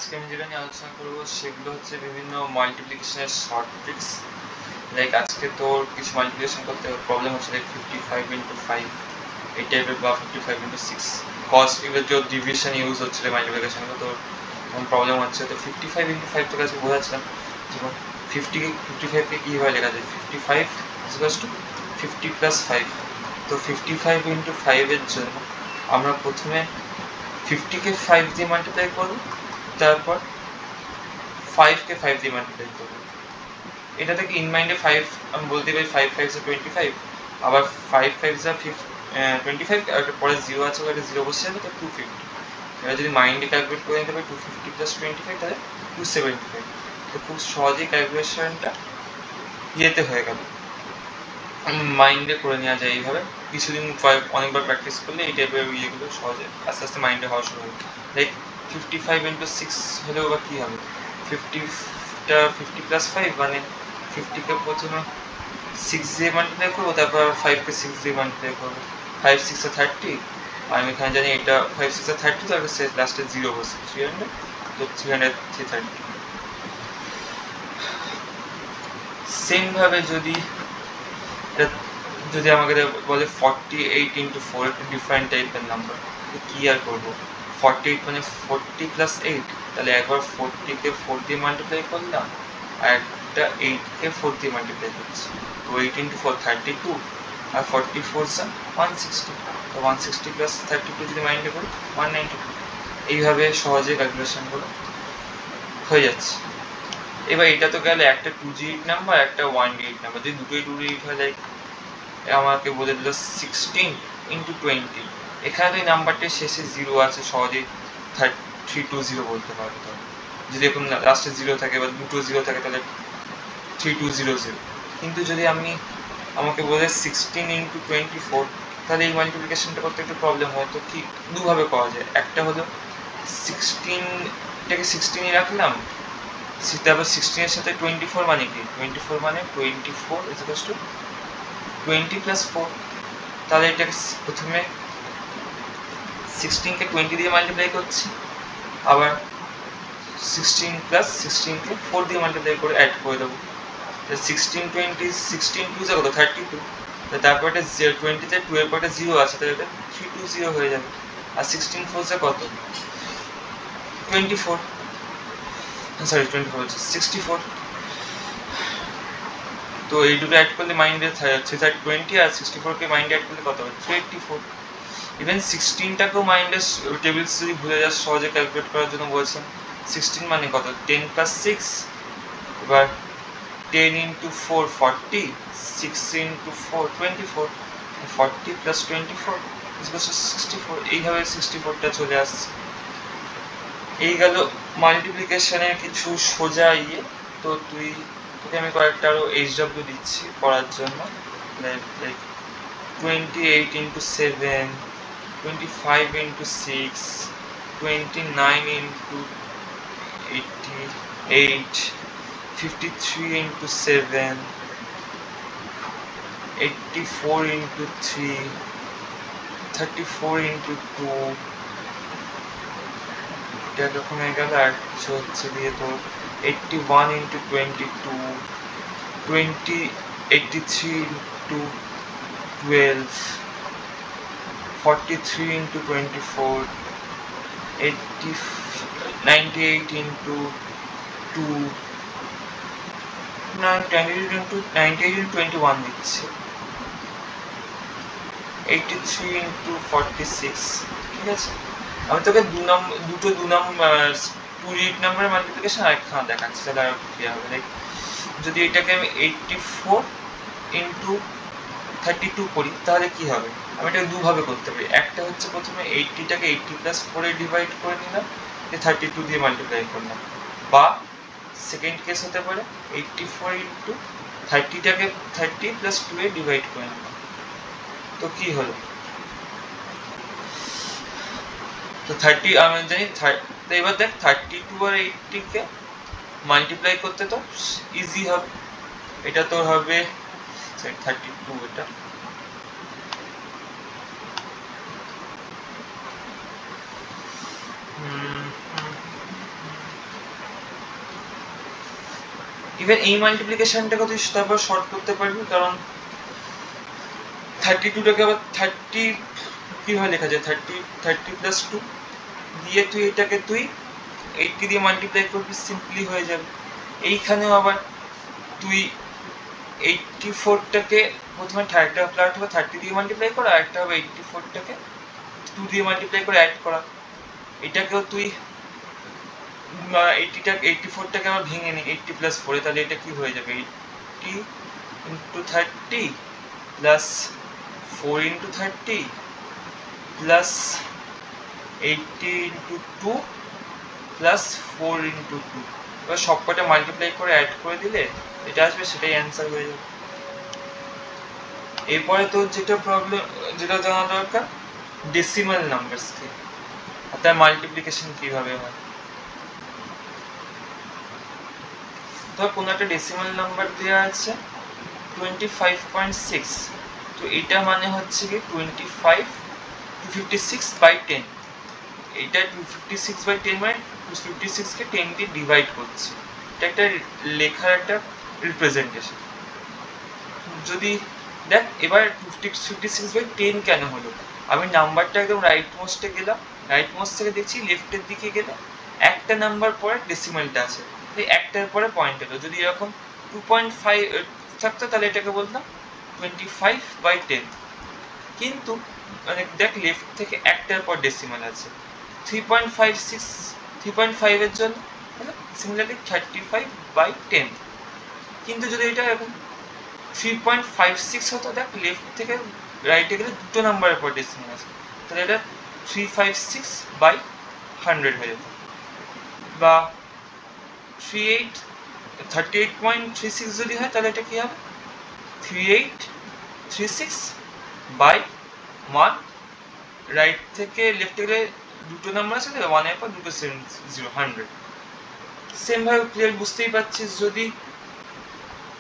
আজকে আমি যেটা নিয়ে আলোচনা করবো সেগুলো হচ্ছে বিভিন্ন মাল্টিপ্লিকেশনের শর্ট ট্রিক্স। লাইক আজকে তোর কিছু মাল্টিপ্লিকেশন করতে প্রবলেম হচ্ছে, লাইক 55 × 5 এই টাইপের, বা 55 × 6 কস এগুলো যে ডিভিশন ইউজ হচ্ছিল মাল্টিপ্লিকেশনগুলো, তোর প্রবলেম হচ্ছে। তো 55 × 5 তোর কাছে বোঝাচ্ছিলাম যেমন 55কে কীভাবে লেখা যায়। 55 = 50 + 5। তো 55 × 5 এর জন্য আমরা প্রথমে 50কে 5 দিয়ে মাল্টিপ্লাই করবো, তারপর 5কে 5 দিয়ে মাল্টিপ্লাই করবো। এটা থেকে ইন মাইন্ডে 5 আমি বলতে পারি 5 5 = 25, আবার 5 5 = 25, আর একটা পরে 0 আছে, একটা 0 বসে যাবে, তো 250। এবার যদি মাইন্ডে ক্যালকুলেট করে নিতে পারি 250 + 25 তাহলে 275। তো খুব সহজেই ক্যালকুলেশনটা ইয়েতে হয়ে গেল, মাইন্ডে করে নেওয়া যায় এইভাবে। কিছুদিন অনেকবার প্র্যাকটিস করলে এই টাইপের ইয়েগুলো সহজে আস্তে আস্তে মাইন্ডে হওয়া শুরু হবে। লাইক 55 × 6 হলেও বা কী হবে, 50টা 50 + 5 মানে 50কে প্রথমে 6 দিয়ে মাল্টিপ্লাই করবো, তারপর 5কে 6 দিয়ে মাল্টিপ্লাই করবো। 5 6 = 30, আর আমি এখানে জানি এটা 5 6 = 30, তারপরে লাস্টে 0 বসে 300, তো 300 330। সেমভাবে যদি আমাকে বলে 48 × 4 একটা ডিফারেন্ট টাইপের নাম্বার, কি আর করবো। 48 মানে 40 + 8, তাহলে একবার 40কে 4 দিয়ে মাল্টিপ্লাই করলাম, আর একটা 8কে 4 দিয়ে মাল্টিপ্লাই করছি। তো 8 × 4 32, আর 44 = 160। তো 160 + 32 যদি মাইন্ডে করি 192। এইভাবে সহজে ক্যালকুলেশনগুলো হয়ে যাচ্ছে। এবার এটা তো গেলে একটা 2 ডিজিট নাম্বার, একটা 1 ডিজিট নাম্বার। যদি দুটোই 2 ডিজিট হয়, লাইক আমাকে বলে দিল 16 × 20, এখানে নাম্বারটির শেষে 0 আছে, সহজেই 320 বলতে পারবো। যদি এখন লাস্টে 0 থাকে বা দুটো 0 থাকে তাহলে 3200। কিন্তু যদি আমাকে বলে 16 × 24, তাহলে এই মাল্টিপ্লিকেশনটা করতে একটু প্রবলেম হয়। তো কি দুভাবে করা যায়। একটা হলো 16টাকে 16ই রাখলাম, তারপর 16 এর সাথে 24 মানে কি, 24 মানে 24 = 20 + 4। তাহলে এটাকে প্রথমে 16কে 20 দিয়ে মাল্টিপ্লাই করছি, আবার 16 + 16কে 4 দিয়ে মাল্টিপ্লাই করে অ্যাড করে দেবো। 16 20 16 2 কত 32, তারপর এটা 20তে 2 এর পর 0 আছে, তাহলে এটা 320 হয়ে যাবে। আর 16 4 কত 24, সরি 24 64। তো এই দুটো অ্যাড করলে মাইন্ডে 320, আর 64কে মাইন্ডে অ্যাড করলে কত হবে 384। ইভেন 16টাকেও মাইন্ডে টেবিলস যদি ভুলে যাস, সহজে ক্যালকুলেট করার জন্য বলছেন 16 মানে কত 10 + 6, এবার 10 × 4 40, 6 × 4 24, 40 + 24 = 64। এইভাবে 64টা চলে আসছে। এই গেল মাল্টিপ্লিকেশনের কিছু সোজা ইয়ে। তো তোকে আমি কয়েকটা আরও HW দিচ্ছি করার জন্য। লাইক 28 × 7, 25 × 6, 29 × 88, 53 × 7, 84 × 3, 34 × 2। এটা এরকম হয়ে গেল। আর কিছু হচ্ছে দিয়ে তো 81 × 22, 83 × 12, 43 × 24, 98 × 2, 98 × 21 দিচ্ছে, 83 × 46। ঠিক আছে, আমি তোকে দুটো 2 ডিজিট নাম্বারের মাল্টিপ্লিকেশন আরেকখানা দেখাচ্ছি, তাহলে আরো ক্লিয়ার হবে। লাইক যদি এটাকে আমি 84 × 32 করি, তাহলে কি হবে, আমি এটাকে দুভাবে করতে পারি। একটা হচ্ছে প্রথমে 80টাকে 80 + 4 এ ডিভাইড করে নিলাম, 32 দিয়ে মাল্টিপ্লাই করলাম। বা সেকেন্ড কেস হতে পারে 84 × 30টাকে 30 + 2 এ ডিভাইড করে নিলাম। তো কি হলো, তো 30 আমি জানি। তো এবার দেখ 32 আর 80কে মাল্টিপ্লাই করতে তো ইজি হবে। এটা তোর হবে 32, এটা ইভেন এই মাল্টিপ্লিকেশনটাকে তুই তারপর শর্ট করতে পারবি, কারণ 32টাকে আবার 30 কিভাবে লেখা যায়, 30 প্লাস 2 দিয়ে তুই এটাকে তুই 80 দিয়ে মাল্টিপ্লাই করবি, সিম্পলি হয়ে যাবে। এইখানেও আবার তুই 84টাকে প্রথমে একটা প্লাট হবে 30 দিয়ে মাল্টিপ্লাই করা, আর একটা হবে 84টাকে 2 দিয়ে মাল্টিপ্লাই করে অ্যাড করা। এটাকেও তুই 84টাকে আবার ভেঙে নি 80 প্লাস 4, তাহলে এটা কি হয়ে যাবে, 80 into 30 plus 4 into 30 plus 80 into 2 plus 4 into 2। এবার সবকটা মাল্টিপ্লাই করে অ্যাড করে দিলে এটা আসবে, সেটাই অ্যান্সার হয়ে যাবে। এরপরে তোর যেটা জানা দরকার, ডেসিমাল নাম্বারসকে, তার মাল্টিপ্লিকেশন কিভাবে হয়। ধর কোনো একটা ডেসিমাল নাম্বার দেওয়া আছে 25.6, তো এটা মানে হচ্ছে কি 25 256/10, এটা 256/10 মানে 256 কে 10 দিয়ে ডিভাইড করছে, এটা একটা লেখার একটা রিপ্রেজেন্টেশন। যদি দেখ এবার 56/10 কেন হলো, আমি নাম্বারটা একদম রাইট মোস্টে গেলাম, রাইট মোস্ট থেকে দেখছি লেফটের দিকে গেলে একটা নাম্বার পরে ডেসিমালটা আছে, এই একটার পরে পয়েন্ট এলো। যদি এরকম 2.5 থাকতো তাহলে এটাকে বলতাম 25/10, কিন্তু মানে দেখ লেফট থেকে একটার পর ডেসিমাল আছে 3.5 এর জন্য সিমিলারলি 35/10, কিন্তু যদি এটা এখন 3.56 হতো, দেখ লেফট থেকে রাইটে গেলে দুটো নাম্বারের পর ডেসিমাল আছে, তাহলে এটা 356/100 হয়ে যেত। বা 38.36 যদি হয় তাহলে এটা কি হবে 3836/1, রাইট থেকে লেফটে গেলে দুটো নাম্বার আছে, 1 এর পর দুটো 0 100। সেম ভাবে ক্লিয়ার বুঝতেই পারছিস, যদি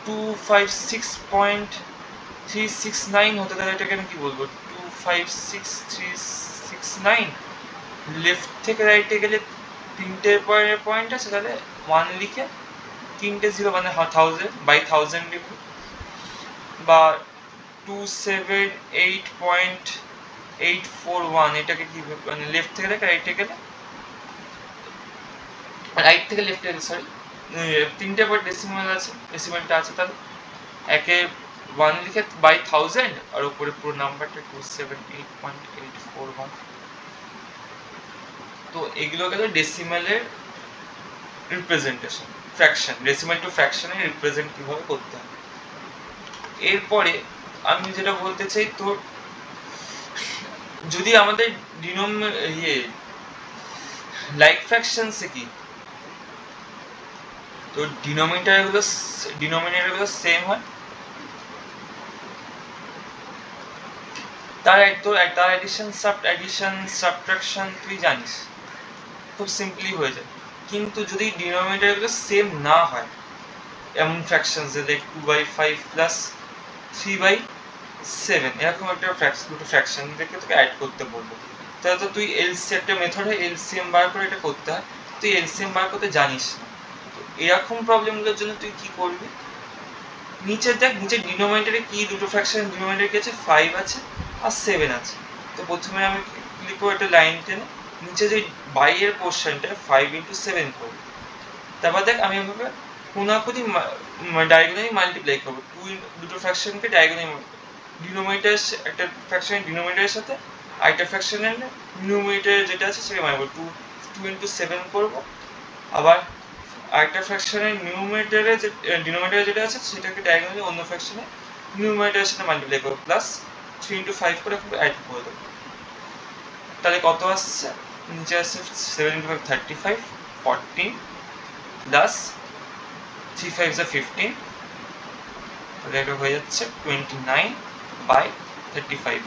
256.369 হতো তাহলে এটাকে আমি কি বলবো 256.369, লেফট থেকে রাইটে গেলে তিনটে পয়েন্ট আছে, তাহলে 1 লিখে তিনটে 0 মানে 1000/1000 লিখব। বা 278.841, এটাকে কি মানে লেফট থেকে রাইটে গেলে, রাইট থেকে লেফটে সরি তিনটে পর ডেসিমালটা আছে, তাহলে একে 1 লিখে 1000 আর উপরে পুরো নাম্বারটা 278.841। তো এগুলো গেল ডেসিমালের রিপ্রেজেন্টেশন, ফ্র্যাকশন, ডেসিমাল টু ফ্র্যাকশনে রিপ্রেজেন্ট কিভাবে করতে হবে। এরপরে আমি যেটা বলতে চাই, তোর যদি আমাদের লাইক ফ্র্যাকশনসে কি তো ডিনোমিনেটরগুলো সেম হয়, তার অ্যাডিশন সাবট্রাকশন তুই জানিস, খুব সিম্পলি হয়ে যায়। কিন্তু যদি ডিনোমিনেটরগুলো সেম না হয়, এমন ফ্র্যাকশনস লাইক 2/5 প্লাস 3/7, এরকম একটা দুটো ফ্র্যাকশন দেখে তোকে অ্যাড করতে বলবো, তাহলে তো তুই একটা মেথড হয় এলসিএম বার করে এটা করতে হয়, তুই এলসিএম বার করতে জানিস না। তো এরকম প্রবলেমগুলোর জন্য তুই কি করবি, নিচে দেখ নিচে ডিনোমিনেটরে কি দুটো ফ্র্যাকশন ডিনোমিনেটরে কি আছে 5 আছে আর 7 আছে। তো প্রথমে আমি লিখবো একটা লাইন টেনে, নিচে যে বাইরের পোর্শনটা 5 × 7 করবো, তারপর দেখ আমি এভাবে কোনাকুনি ডায়াগোনালি মাল্টিপ্লাই করবো, দুটো ফ্র্যাকশনকে ডায়াগোনালি, ডিনোমিনেটর একটা ফ্র্যাকশনের ডিনোমিনেটরের সাথে আরেকটা ফ্র্যাকশনের নিউমিনেটর যেটা আছে সেটা মারবো 2 × 7 করবো, আবার আরেকটা ফ্র্যাকশনের নিউমিনেটরে যে ডিনোমিনেটরে যেটা আছে সেটাকে ডায়াগোনালি অন্য ফ্র্যাকশনের নিউমিনেটরের সাথে মাল্টিপ্লাই করবো, প্লাস 3 × 5 করে অ্যাড করে দেবো। তাহলে কত আসছে, নিচে আসছে 7 × 5 35, 14 প্লাস 3 5 = 15, তাহলে এটা হয়ে যাচ্ছে 29/35।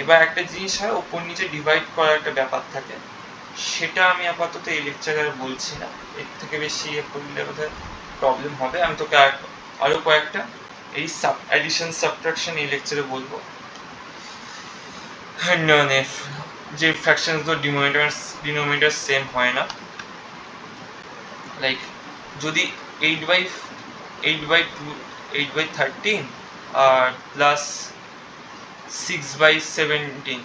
এবার একটা জিনিস হয়, ওপর নিচে ডিভাইড করার একটা ব্যাপার থাকে, সেটা আমি আপাতত এই লেকচারে বলছি না, এর থেকে বেশি করলে বোধহয় প্রবলেম হবে। আমি তোকে আরো কয়েকটা এই অ্যাডিশন সাবট্রাকশন এই লেকচারে বলবো, মানে যে ফ্র্যাকশনসগুলো ডিনোমিনেটর সেম হয় না, লাইক যদি 8/5 8/13 আর প্লাস 6/17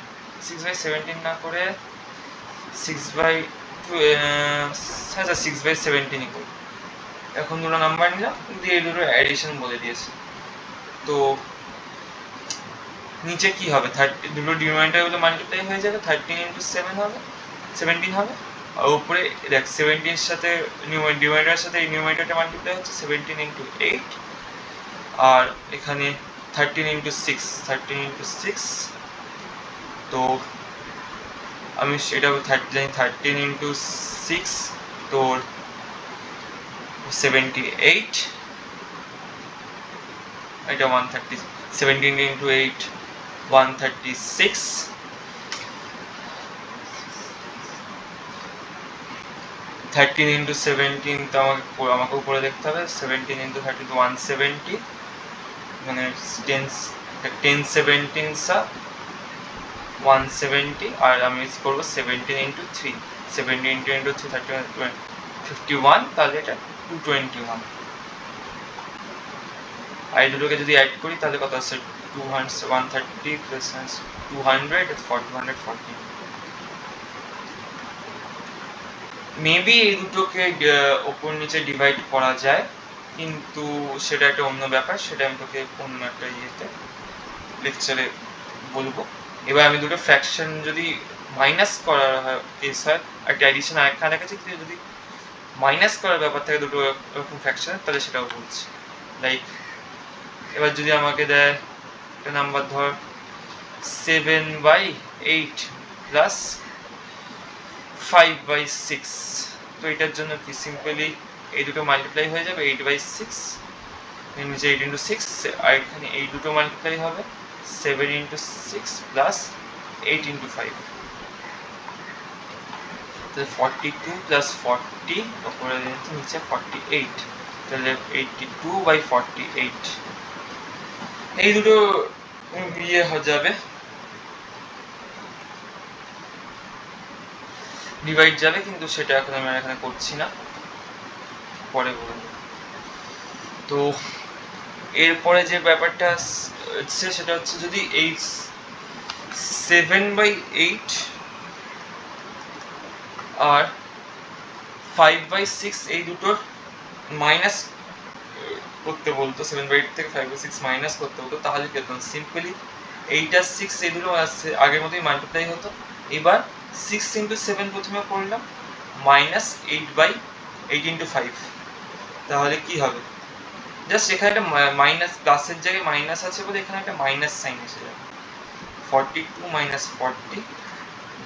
6/17 না করে 6/17 করি। এখন দুটো নাম্বার নিলাম দিয়ে এই দুটো অ্যাডিশন বলে দিয়েছে। তো নিচে কি হবে, দুটো ডিনোমিনেটর গুলো মাল্টিপ্লাই হয়ে যাবে, 13 × 7 হবে, 17 হবে। আর উপরে দেখ 17 এর সাথে ডিনোমিনেটরের সাথে এই নিউমারেটরটা মাল্টিপ্লাই হচ্ছে 17 × 8 আর এখানে 13 × 6 তো আমি সেটা জানি 13 × 6 তোর 78, এটা 130, 17 × 8 136, 13 × 17 তো আমাকে উপরে দেখতে হবে, 17 × 13 170, মানে 10 সা 170 আর আমি করবো 17 × 3, 17 × 3 51, তাহলে এটা 221। আর এই দুটোকে যদি অ্যাড করি তাহলে কত আসছে, 130 প্লাস 200 440। মেবি এই দুটোকে ওপর নিচে ডিভাইড করা যায়, কিন্তু সেটা একটা অন্য ব্যাপার, সেটা আমি তোকে অন্য একটা লেকচারে বলবো। এবার আমি দুটো ফ্র্যাকশন যদি মাইনাস করার কেস হয়, একটা অ্যাডিশন আরেকখানে দেখাচ্ছি, যদি মাইনাস করার ব্যাপার থাকে দুটো এরকম ফ্র্যাকশন, তাহলে সেটাও বলছি। লাইক এবার যদি আমাকে দেয় একটা নাম্বার ধর 7/8 প্লাস 5/6, তো এটার জন্য কি সিম্পলি এই দুটো মাল্টিপ্লাই হয়ে যাবে, 8/6 নিচে 8 × 6 আর এখানে এই দুটো মাল্টিপ্লাই হবে 7 × 6 প্লাস 8 × 5, তাহলে 42 প্লাস 40 উপরে নিচে 48, তাহলে 82/48। এই দুটো বিয়ে যাবে, ডিভাইড যাবে, কিন্তু সেটা এখন আমি এখানে করছি না, পরে বলবো। তো এরপরে যে ব্যাপারটা হচ্ছে সেটা হচ্ছে যদি এই 7/8 আর 5/6 এই দুটোর মাইনাস করতে বলতো, 7/8 থেকে 5/6 মাইনাস করতে হতো, তাহলে কি হতো, সিম্পলি 8 আর 6 এই দুটো আগের মতোই মাল্টিপ্লাই হতো। এবার 6 × 7 প্রথমে করলাম মাইনাস 8/8 × 5, তাহলে কি হবে, জাস্ট এখানে একটা মাইনাস, প্লাসের জায়গায় মাইনাস আছে বলে এখানে একটা মাইনাস সাইন এসে যাবে, 42 -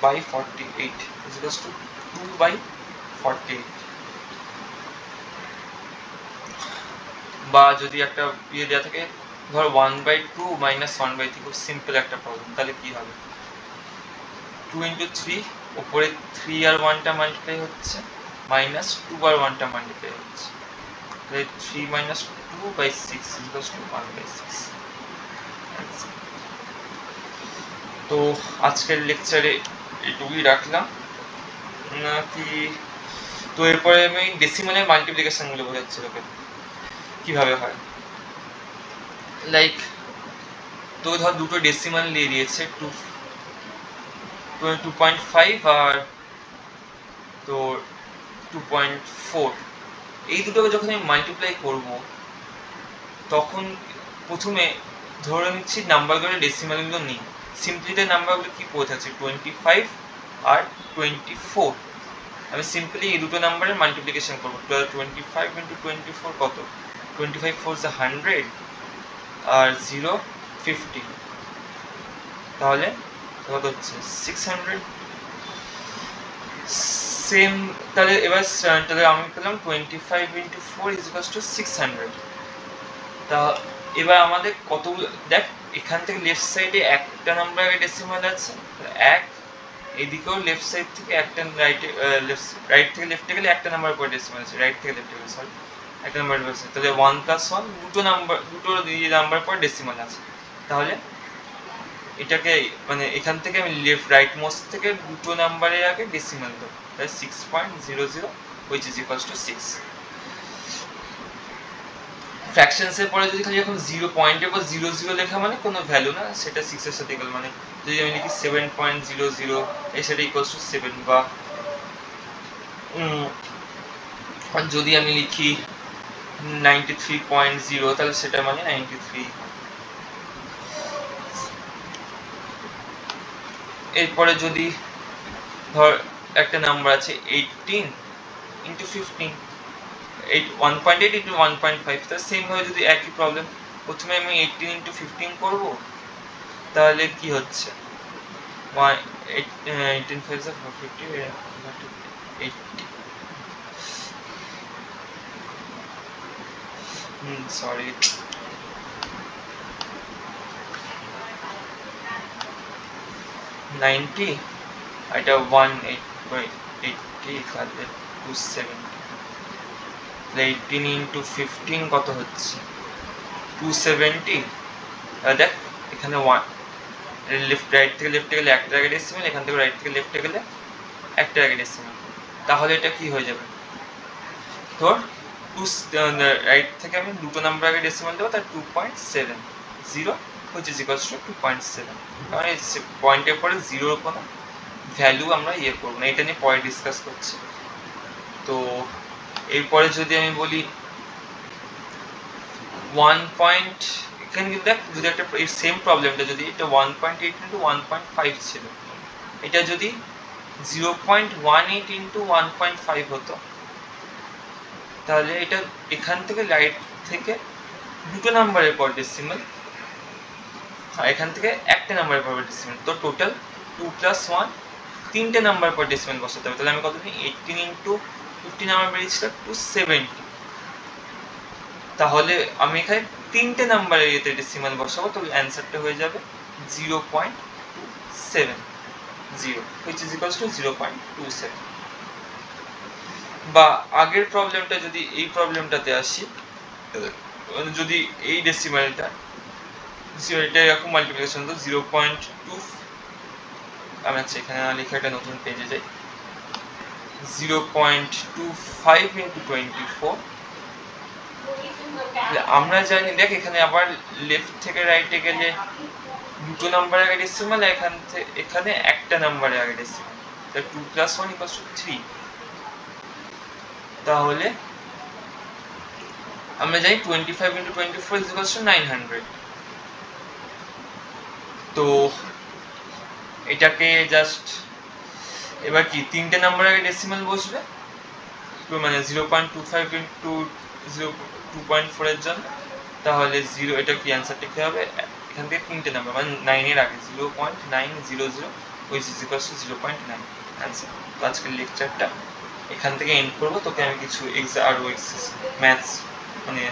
40/48 = 2/48। বা যদি একটা দেওয়া থাকে ধর 1/2 - 1/3, খুব সিম্পল একটা প্রবলেম, তাহলে কি হবে, 2 × 3 উপরে 3 আর 1টা মাল্টিপ্লাই হচ্ছে মাইনাস 2 আর 1টা মাল্টিপ্লাই হচ্ছে, তাহলে 3 - 2/6 = 1/6। তো আজকের লেকচারে এটুকুই রাখলাম নাকি, তো এরপরে আমি ডেসিমালের মাল্টিপ্লিকেশন গুলো বোঝাচ্ছি তোকে কিভাবে হয়। লাইক তো ধর দুটো ডেসিমাল দিয়ে দিয়েছে 2.5 আর তো 2.4, এই দুটোকে যখন আমি মাল্টিপ্লাই করব তখন প্রথমে ধরে নিচ্ছি নাম্বারগুলো ডেসিমালগুলো নেই, সিম্পলিতে নাম্বারগুলো কি পড়ে থাকছে 25 আর 24, আমি সিম্পলি এই দুটো নাম্বারের মাল্টিপ্লিকেশন করবো, 25 × 24 কত, 25 4 100 আর 0 50, তাহলে কত হচ্ছে 600। সেম তাহলে এবার তাহলে আমি পেলাম 25 × 4 = 600। তা এবার আমাদের কতগুলো দেখ, এখান থেকে লেফট সাইডে একটা নাম্বারের ডেসিমাল আছে, এক, এদিকেও লেফট সাইড থেকে একটা, রাইট থেকে লেফটে গেলে একটা নাম্বার পর ডেসিমাল আছে, রাইট থেকে লেফটে গেলে সরি একটা নাম্বার আছে, তাহলে 1 + 1 দুটো নাম্বার পর ডেসিমাল আছে, তাহলে এটাকে মানে এখান থেকে আমি লেফট রাইট মোস্ট থেকে দুটো নাম্বারের আগে ডেসিমাল দেবো, তাহলে 6.00 which is equals to 6। ফ্র্যাকশনসের পরে যদি খালি এখন 0 পয়েন্টের পর 00 লেখা মানে কোনো ভ্যালু না, সেটা 6 এর সাথে ইকুয়াল। মানে যদি আমি লিখি 7.00 এর সাথে ইকুয়ালস টু 7, বা যদি আমি লিখি 93.0 তাহলে সেটা মানে 93। এরপরে যদি ধর একটা নাম্বার আছে 18 ইন্টু 15, 1.8 ইন্টু 1.5, তাহলে সেম ভাবে যদি একই প্রবলেম, প্রথমে আমি 18 ইন্টু 15 করব, তাহলে কি হচ্ছে 18 5 450 80, সরি 90, এটা 180 তাহলে 270, 18 ইন্টু 15 কত হচ্ছে 270। দেখ এখানে 1 লেফট রাইট থেকে লেফটে গেলে একটা জায়গায় ডেসিমেল, এখান থেকে রাইট থেকে লেফটে গেলে একটা জায়গায় ডেসিমেল, তাহলে এটা কি হয়ে যাবে তোর রাইট থেকে আমি দুটো নাম্বার আগে ডেসিমেল দেবো, তার 2.70 which is equals to 2.7। কারণ এই পয়েন্টের পরে জিরোর কোনো ভ্যালু আমরা ইয়ে করবো না, এটা নিয়ে পরে ডিসকাস করছি। তো এরপরে যদি আমি বলি 1 পয়েন্ট, এখানে কিন্তু দেখ যদি একটা সেম প্রবলেমটা যদি এটা 1.8 ইন্টু 1.5 ছিল, এটা যদি 0.18 ইন্টু 1.5 হতো, তাহলে এটা এখান থেকে রাইট থেকে দুটো নাম্বারের পর ডেসিমেল, আর এখান থেকে একটা নাম্বারের পর ডেসিমেল, তো টোটাল 2 + 1 তিনটে নাম্বার পর ডেসিমেল বসাতে হবে। তাহলে আমি কত নিই 18 ইন্টু 15 আমার বেরিয়েছিল 270, তাহলে আমি এখানে তিনটে নাম্বারের ইয়েতে ডেসিমেল বসাবো, তো অ্যান্সারটা হয়ে যাবে 0.270 which is equals to 0.27। বা আগের প্রবলেমটা যদি এই প্রবলেমটাতে আসি, যদি এই ডেসিমেলটা এরকম মাল্টিপ্লিকেশন তো 0.2, আমি আচ্ছা এখানে না লিখে একটা নতুন পেজে যাই, 0.25 ইন্টু 24। আমরা জানি দেখ এখানে আবার লেফট থেকে রাইটে গেলে দুটো নাম্বার আগে ডেসিমেল, এখানে একটা নাম্বারে আগে ডেসিমেল, তাহলে 2 + 1 = 3। তাহলে আমরা জানি 25 ইন্টু 24 = 900। তো এটাকে জাস্ট এবার কি তিনটে নাম্বার আগে ডেসিমেল বসবে, মানে 0.25 ইন্টু 2.4 এর জন্য, তাহলে 0, এটা কি অ্যান্সারটা কি হবে এখান থেকে তিনটে নাম্বার মানে 9 এর আগে 0.900 which is equals to 0.9 answer. তো আজকের লেকচারটা এখান থেকে এন্ড করবো। তোকে আমি কিছু আরো ম্যাথস মানে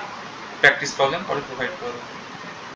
প্র্যাকটিস প্রবলেম পরে প্রোভাইড করবো।